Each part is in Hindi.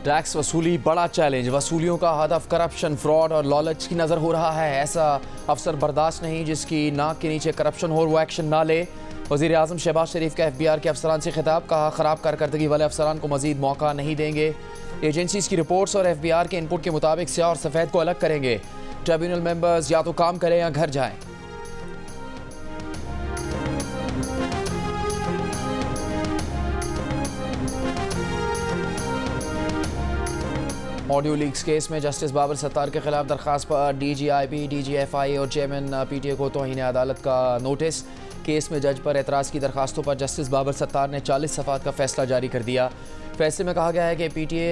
टैक्स वसूली बड़ा चैलेंज। वसूलियों का हदफ करप्शन, फ्रॉड और लालच की नज़र हो रहा है। ऐसा अफसर बर्दाश्त नहीं जिसकी नाक के नीचे करप्शन हो और वो एक्शन ना ले। वज़ीर आज़म शहबाज शरीफ का FBR के अफसरान से खिताब। कहा, ख़राब कारकर्दगी वाले अफसरान को मज़ीद मौका नहीं देंगे। एजेंसीज़ की रिपोर्ट्स और FBR के इनपुट के मुताबिक स्याह और सफ़ेद को अलग करेंगे। ट्रिब्यूनल मेंबर्स या तो काम करें या घर जाएं। ऑडियो लीक्स केस में जस्टिस बाबर सत्तार के खिलाफ दरखास्त पर DGIB, DGFI और चेयरमैन PTA को तौहीन अदालत का नोटिस। केस में जज पर एतराज़ की दरखास्तों पर जस्टिस बाबर सत्तार ने 40 सफ़ात का फैसला जारी कर दिया। फैसले में कहा गया है कि PTA,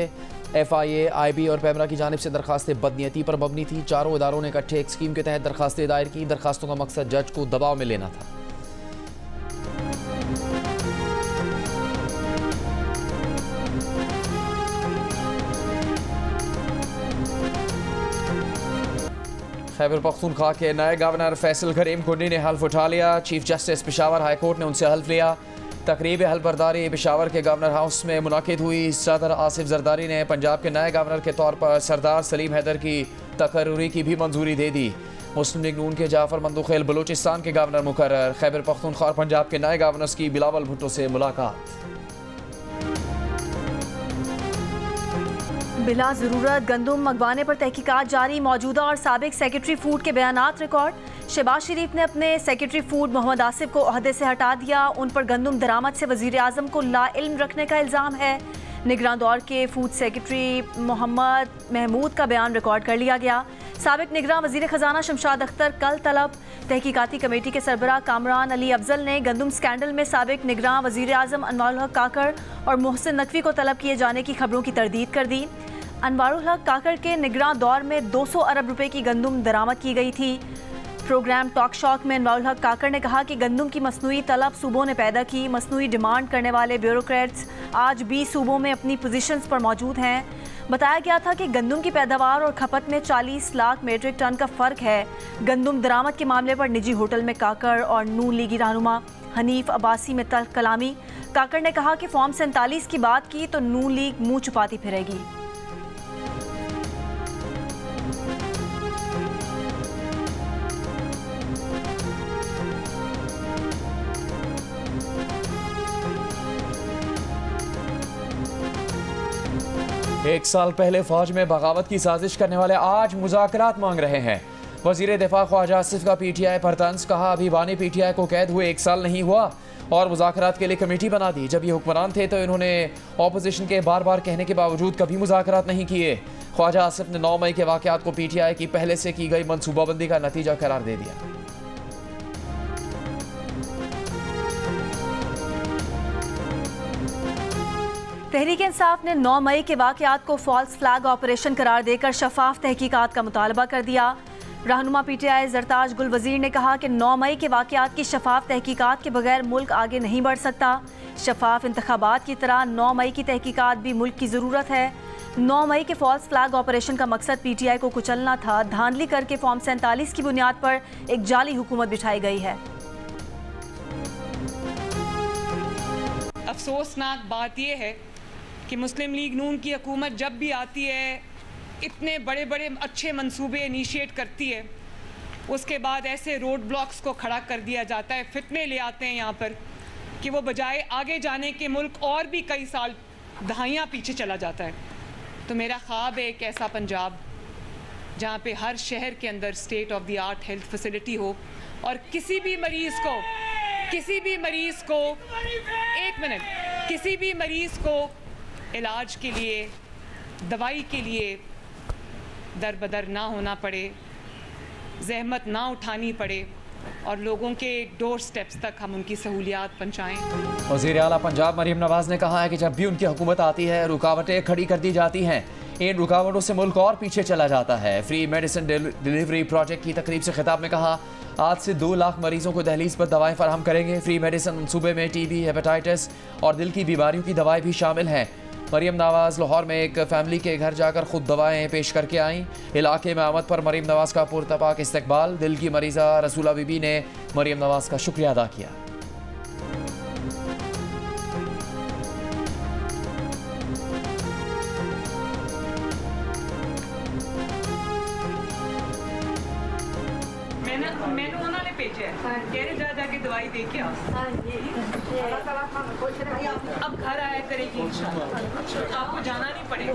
FIA, IB और पैमरा की जानिब से दरखास्तें बदनीयती पर मबनी थी। चारों इदारों ने इकट्ठे एक स्कीम के तहत दरखास्तें दायर की। दरखास्तों का मकसद जज को दबाव में लेना था। खैबर पख्तूनख्वा के नए गवर्नर फैसल करीम कुंडी ने हल्फ उठा लिया। Chief justice Peshawar high court ने उनसे हल्फ लिया। तकरीब हल्फबरदारी पेशावर के गवर्नर हाउस में मुनाकिद हुई। सदर आसिफ जरदारी ने पंजाब के नए गवर्नर के तौर पर सरदार सलीम हैदर की तकर्रुरी की भी मंजूरी दे दी। मुस्लिम लीग नून के जाफर मंदुखेल बलूचिस्तान के गवर्नर मुकर्रर। खैबर पख्तूनख्वा और पंजाब के नए गवर्नर्स की बिलावल भुट्टो से मुलाकात। बिला ज़रूरत गंदुम मंगवाने पर तहकीकात जारी। मौजूदा और साबिक सेक्रेटरी फूड के बयानात रिकॉर्ड। शहबाज शरीफ ने अपने सेक्रेटरी फूड मोहम्मद आसिफ को ओहदे से हटा दिया। उन पर गंदुम दरामद से वज़ीर आज़म को लाइल्म रखने का इल्ज़ाम है। निगरान दौर के फूड सेक्रेटरी मोहम्मद महमूद का बयान रिकॉर्ड कर लिया गया। साबिक निगरान वज़ीर ख़जाना शमशाद अख्तर कल तलब। तहकीकाती कमेटी के सरबराह कामरान अली अफजल ने गंदुम स्कैंडल में साबिक निगरान वज़ीर आज़म अनवारुल हक काकड़ और मोहसिन नकवी को तलब किए जाने की खबरों की तरदीद कर दी। अनवारुल हक काकड़ के निगरान दौर में 200 अरब रुपए की गंदुम दरामद की गई थी। प्रोग्राम टॉक शॉक में अनवारुल हक काकड़ ने कहा कि गंदुम की मसनूई तलब सूबों ने पैदा की। मसनूई डिमांड करने वाले ब्यूरोक्रेट्स आज 20 सूबों में अपनी पोजीशंस पर मौजूद हैं। बताया गया था कि गंदुम की पैदावार और खपत में 40 लाख मीट्रिक टन का फ़र्क है। गंदुम दरामद के मामले पर निजी होटल में काकड़ और नून लीगी रहनुमा हनीफ अब्बासी में तल्ख कलामी। काकड़ ने कहा कि फॉर्म 47 की बात की तो नून लीग मुँह छुपाती फिरेगी। एक साल पहले फौज में बगावत की साजिश करने वाले आज मुज़ाकरात मांग रहे हैं। वज़ीर दिफा ख्वाजा आसिफ का PTI पर तंज। कहा, अभी बानी PTI को कैद हुए 1 साल नहीं हुआ और मुज़ाकरात के लिए कमेटी बना दी। जब ये हुक्मरान थे तो इन्होंने ऑपोजिशन के बार बार कहने के बावजूद कभी मुज़ाकरात नहीं किए। ख्वाजा आसिफ ने 9 मई के वाक़यात को PTI की पहले से की गई मनसूबाबंदी का नतीजा करार दे दिया। तहरीक इंसाफ ने 9 मई के वाक़यात को फॉल्स फ्लैग ऑपरेशन करार देकर शफाफ तहकीकात का मुतालबा कर दिया। रहनुमा PTI ज़रताज गुल वज़ीर ने कहा कि 9 मई के वाक़यात की शफाफ तहकीकात के बगैर मुल्क आगे नहीं बढ़ सकता। शफाफ इंतखाबात की तरह 9 मई की तहकीकात भी मुल्क की ज़रूरत है। 9 मई के फॉल्स फ्लैग ऑपरेशन का मकसद PTI को कुचलना था। धांधली करके फॉर्म 47 की बुनियाद पर एक जाली हुकूमत बिठाई गई है। अफसोसनाक बात यह है कि मुस्लिम लीग नून की हुकूमत जब भी आती है इतने बड़े बड़े अच्छे मंसूबे इनिशिएट करती है, उसके बाद ऐसे रोड ब्लॉक्स को खड़ा कर दिया जाता है, फितने ले आते हैं यहाँ पर कि वो बजाय आगे जाने के मुल्क और भी कई साल दहाइयाँ पीछे चला जाता है। तो मेरा ख्वाब है एक ऐसा पंजाब जहाँ पे हर शहर के अंदर state of the art health facility हो और किसी भी मरीज़ को इलाज के लिए, दवाई के लिए दर बदर ना होना पड़े, ज़हमत ना उठानी पड़े और लोगों के डोर स्टेप्स तक हम उनकी सहूलियात पहुँचाएँ। वज़ीर आला पंजाब मरीम नवाज़ ने कहा है कि जब भी उनकी हुकूमत आती है रुकावटें खड़ी कर दी जाती हैं। इन रुकावटों से मुल्क और पीछे चला जाता है। फ्री मेडिसिन डिलीवरी प्रोजेक्ट की तकरीब से खिताब में कहा, आज से 2 लाख मरीजों को दहलीज पर दवाएं फराहम करेंगे। फ्री मेडिसिन मनसूबे में TB, हेपेटाइटिस और दिल की बीमारियों की दवाएं भी शामिल हैं। मरीम नवाज़ लाहौर में एक फैमिली के घर जाकर खुद दवाएं पेश करके आईं। इलाके में आमद पर मरीम नवाज़ का पुरतपाक इस्तकबाल। दिल की मरीज़ा रसूला बीबी ने मरीम नवाज़ का शुक्रिया अदा किया। भेजा है, कह रहे जा जाके दवाई दे के आओ। अब घर आया करेगी इंशाल्लाह, आपको जाना नहीं पड़ेगा।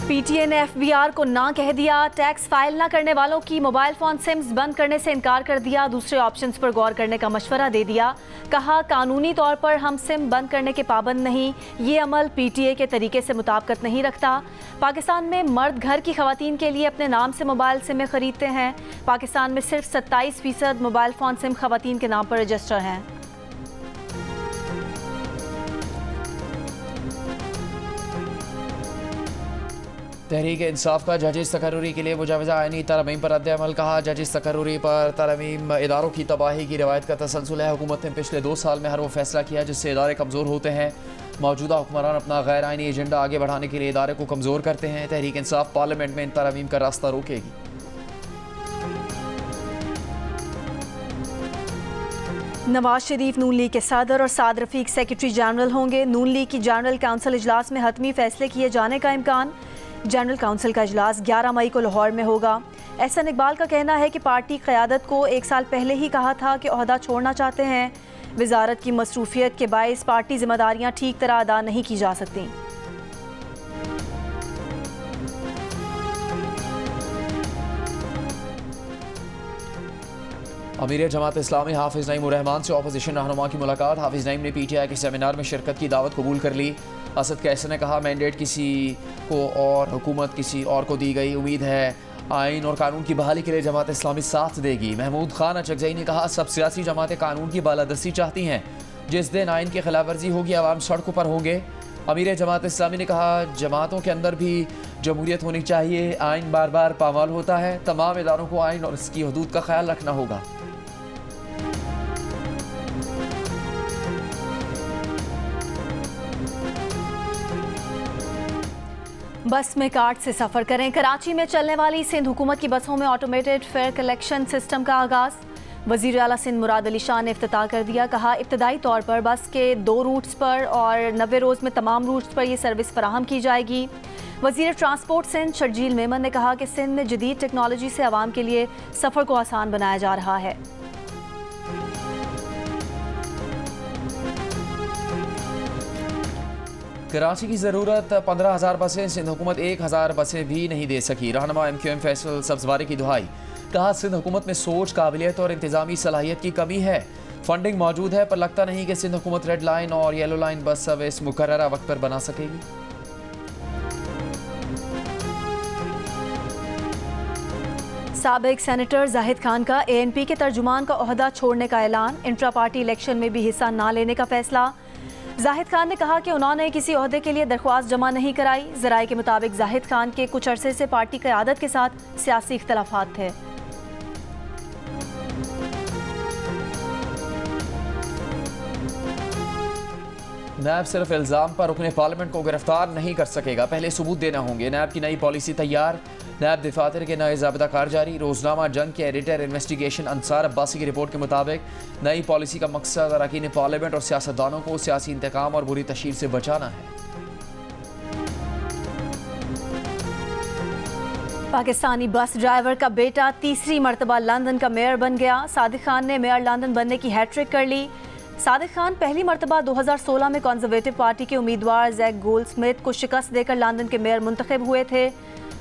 पीटीए ने एफबीआर को ना कह दिया। टैक्स फाइल ना करने वालों की मोबाइल फ़ोन सिम्स बंद करने से इनकार कर दिया। दूसरे ऑप्शंस पर गौर करने का मशवरा दे दिया। कहा कानूनी तौर पर हम सिम बंद करने के पाबंद नहीं, ये अमल पीटीए के तरीके से मुताबिकत नहीं रखता। पाकिस्तान में मर्द घर की खवातीन के लिए अपने नाम से मोबाइल सिमें खरीदते हैं। पाकिस्तान में सिर्फ 27% मोबाइल फ़ोन सिम खवातीन के नाम पर रजिस्टर हैं। तहरीक इंसाफ का जजिस तकर्रुरी के लिए मुजावजा आईनी तरमीम पर रद्द-ए-अमल। कहा जजिस तकर्रुरी पर तरमीम इदारों की तबाही की रवायत का तसलसल है। हुकूमत ने पिछले 2 साल में हर वो फैसला किया जिससे इदारे कमज़ोर होते हैं। मौजूदा हुक्मरान अपना गैर आइनी एजेंडा आगे बढ़ाने के लिए इदारे को कमज़ोर करते हैं। तहरीक इंसाफ पार्लियामेंट में इन तरमीम का रास्ता रोकेगी। नवाज शरीफ नून लीग के सदर और साद रफीक सेक्रेटरी जनरल होंगे। नून लीग की जनरल काउंसिल इजलास में हतमी फैसले किए जाने का इम्कान। जनरल काउंसिल का इजलास 11 मई को लाहौर में होगा। एहसन इकबाल का कहना है कि पार्टी क़यादत को 1 साल पहले ही कहा था कि ओहदा छोड़ना चाहते हैं। वजारत की मसरूफियत के बायस पार्टी जिम्मेदारियां ठीक तरह अदा नहीं की जा सकती। अमीर जमात इस्लामी हाफिज़ नईम उर रहमान से अपोजिशन रहनुमा की मुलाकात। हाफिज़ नईम ने पीटीआई के सेमिनार में शिरकत की दावत कबूल कर ली। असद कैसर ने कहा मैंडेट किसी को और हुकूमत किसी और को दी गई, उम्मीद है आइन और कानून की बहाली के लिए जमात इस्लामी साथ देगी। महमूद खान अचकजई ने कहा सब सियासी जमातें कानून की बालादस्ती चाहती हैं, जिस दिन आइन की खिलाफ वर्जी होगी आवाम सड़कों पर होंगे। अमीर जमात इस्लामी ने कहा जमातों के अंदर भी जमहूरियत होनी चाहिए, आइन बार बार पामाल होता है, तमाम इदारों को आइन और इसकी हदूद का ख्याल रखना होगा। बस में कार्ड से सफ़र करें। कराची में चलने वाली सिंध हुकूमत की बसों में ऑटोमेटेड फेयर कलेक्शन सिस्टम का आगाज़। वज़ीर आला सिंध मुराद अली शाह ने इफ्तिताह कर दिया। कहा इब्तदाई तौर पर बस के 2 रूट्स पर और 90 रोज़ में तमाम रूट्स पर यह सर्विस फराहम की जाएगी। वज़ीर ट्रांसपोर्ट सिंध शर्जील मेमन ने कहा कि सिंध में जदीद टेक्नोलॉजी से आवाम के लिए सफ़र को आसान बनाया जा रहा है। कराची की ज़रूरत 15,000 बसें, सिंध हुकूमत 1,000 बसें भी नहीं दे सकी। रहनुमा MQM फैसल सब्ज़वारी की दुहाई। कहा सिंध हुकूमत में सोच, काबिलियत और इंतज़ामी सलाहियत की कमी है। फंडिंग मौजूद है पर लगता नहीं कि सिंध हुकूमत रेड लाइन और येलो लाइन बस सर्विस मुकर्ररा वक्त पर बना सकेगी। साबिक सेनेटर जाहिद खान का ANP के तर्जुमान का ओहदा छोड़ने का ऐलान। इंट्रा पार्टी इलेक्शन में भी हिस्सा न लेने का फैसला। जाहिद खान ने कहा कि उन्होंने किसी ओहदे के लिए दरख्वास्त जमा नहीं कराई। ज़राए के मुताबिक जाहिद खान के कुछ अरसे से पार्टी क़यादत के साथ सियासी इख्तलाफात थे। नैब सिर्फ इल्ज़ाम पर रुकने पार्लियामेंट को गिरफ्तार नहीं कर सकेगा, पहले सबूत देना होंगे। नैब की नई पॉलिसी तैयार। नैब दफातर के नए ज़ाब्ता-कार जारी। रोज़नामा जंग के एडिटर इन्वेस्टिगेशन अंसार अब्बासी की रिपोर्ट के मुताबिक नई पॉलिसी का मकसद अरकान पार्लियामेंट और सियासतदानों को सियासी इंतकाम और बुरी तशहीर से बचाना है। पाकिस्तानी बस ड्राइवर का बेटा तीसरी मरतबा लंदन का मेयर बन गया। सादिक खान ने मेयर लंदन बनने की हैट्रिक कर ली। सादिक खान पहली मरतबा 2016 में कंजर्वेटिव पार्टी के उम्मीदवार जैक गोल्डस्मिथ को शिकस्त देकर लंदन के मेयर मुंतखब हुए थे।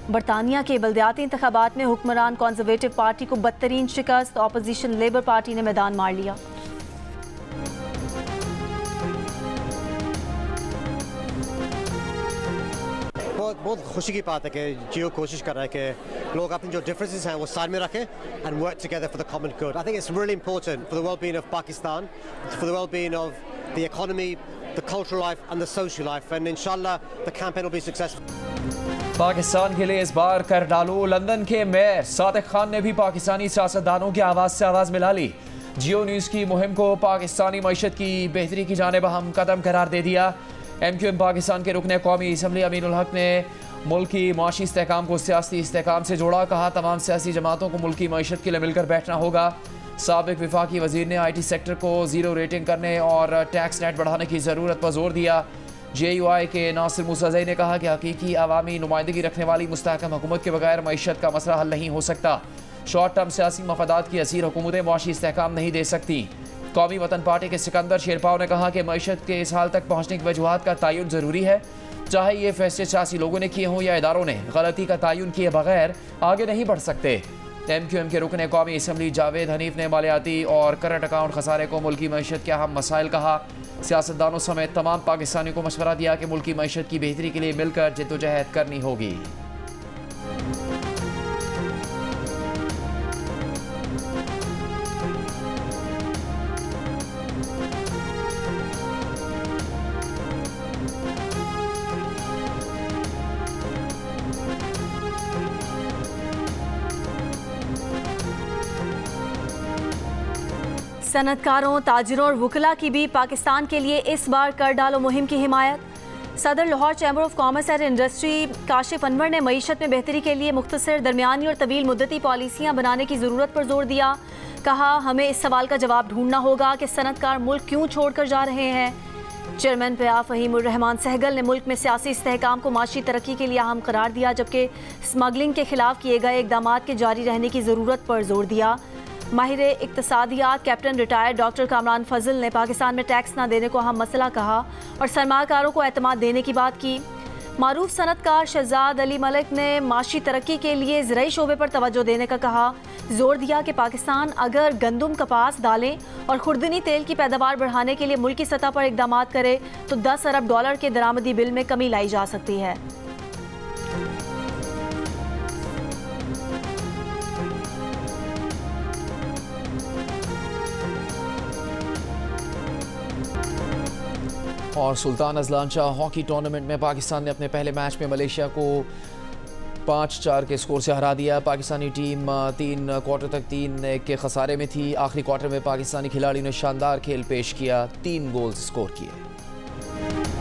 बरतानिया के बल्दियाती इंतखाबात में हुक्मरान कंजर्वेटिव पार्टी को बदतरीन शिकस्त। ऑपोजिशन लेबर पार्टी ने मैदान मार लिया। बहुत खुशी की बात है कि जियो कोशिश कर रहा है कि लोग अपनी जो डिफरेंसेस हैं वो साइड में रखें and work together for the common good. I think it's really important for the well-being of Pakistan, for the well-being of the economy, the cultural life and the social life, and इंशाल्लाह the campaign will be successful. Pakistan के लिए इस बार कर डालो। लंदन के मेयर सादिक खान ने भी पाकिस्तानी सियासतदानों की आवाज़ से आवाज़ मिला ली। जियो न्यूज़ की मुहिम को पाकिस्तानी मईशत की बेहतरी की जानिब अहम कदम करार दे दिया। MQM पाकिस्तान के रुकने कौमी असम्बली अमीनुल हक ने मुल्की माशी इस्तेहकाम को सियासी इस्तेहकाम से जोड़ा। कहा तमाम सियासी जमातों को मुल्की मईशत के लिए मिलकर बैठना होगा। साबिक विफाकी वजीर ने IT सेक्टर को 0 रेटिंग करने और टैक्स नेट बढ़ाने की ज़रूरत पर जोर दिया। JUI के नासिर मूसाज़ई ने कहा कि हकीकी अवामी नुमाइंदगी रखने वाली मुस्तहकम हुकूमत के बगैर मईशत का मसला हल नहीं हो सकता। शॉर्ट टर्म सियासी मफादात की असीर हुकूमतें मुआशी इस्तेहकाम नहीं दे सकती। कौमी वतन पार्टी के सिकंदर शेरपाव ने कहा कि मईशत के इस हाल तक पहुँचने की वजूहात का तयन ज़रूरी है, चाहे ये फैसले सियासी लोगों ने किए हों या इदारों ने, गलती का तयन किए बगैर आगे नहीं बढ़ सकते। MQM के रुकन कौमी असम्बली जावेद हनीफ ने मालियाती और करंट अकाउंट खसारे को मुल्की मईशत के अहम मसाइल कहा। सियासतदानों समेत तमाम पाकिस्तानियों को मशवरा दिया कि मुल्की मईशत की बेहतरी के लिए मिलकर जद्दोजहद करनी होगी। सनतकारों, ताजिरों और वकला की भी पाकिस्तान के लिए इस बार कर डालो मुहिम की हिमायत। सदर Lahore chamber of commerce and industry Kashif Anwar ने मईशत में बेहतरी के लिए मुख्तसर, दरमियानी और तवील मुद्दती पॉलिसियाँ बनाने की ज़रूरत पर जोर दिया। कहा, हमें इस सवाल का जवाब ढूंढना होगा कि सनतकार मुल्क क्यों छोड़ कर जा रहे हैं। चेयरमैन पिया फ़हीमुर रहमान सहगल ने मुल्क में सियासी इस्तेहकाम को माशी तरक्की के लिए अहम करार दिया, जबकि स्मगलिंग के खिलाफ किए गए इकदाम के जारी रहने की ज़रूरत पर जोर दिया। माहिर इक्तसादियात कैप्टन रिटायर्ड डॉक्टर कामरान फजल ने पाकिस्तान में टैक्स न देने को अहम मसला कहा और सरमाकारों को एतमाद देने की बात की। मारूफ सनतकार शहजाद अली मलिक ने माशी तरक्की के लिए ज़राई शोबे पर तवज्जो देने का कहा। जोर दिया कि पाकिस्तान अगर गंदम, कपास, दालें और खुर्दनी तेल की पैदावार बढ़ाने के लिए मुल्की सतह पर इकदाम करे तो $10 अरब के दरामदी बिल में कमी लाई जा सकती है। और Sultan Azlan Shah hockey tournament में पाकिस्तान ने अपने पहले मैच में मलेशिया को 5-4 के स्कोर से हरा दिया। पाकिस्तानी टीम 3 क्वार्टर तक 3-1 के खसारे में थी। आखिरी क्वार्टर में पाकिस्तानी खिलाड़ियों ने शानदार खेल पेश किया, 3 गोल्स स्कोर किए।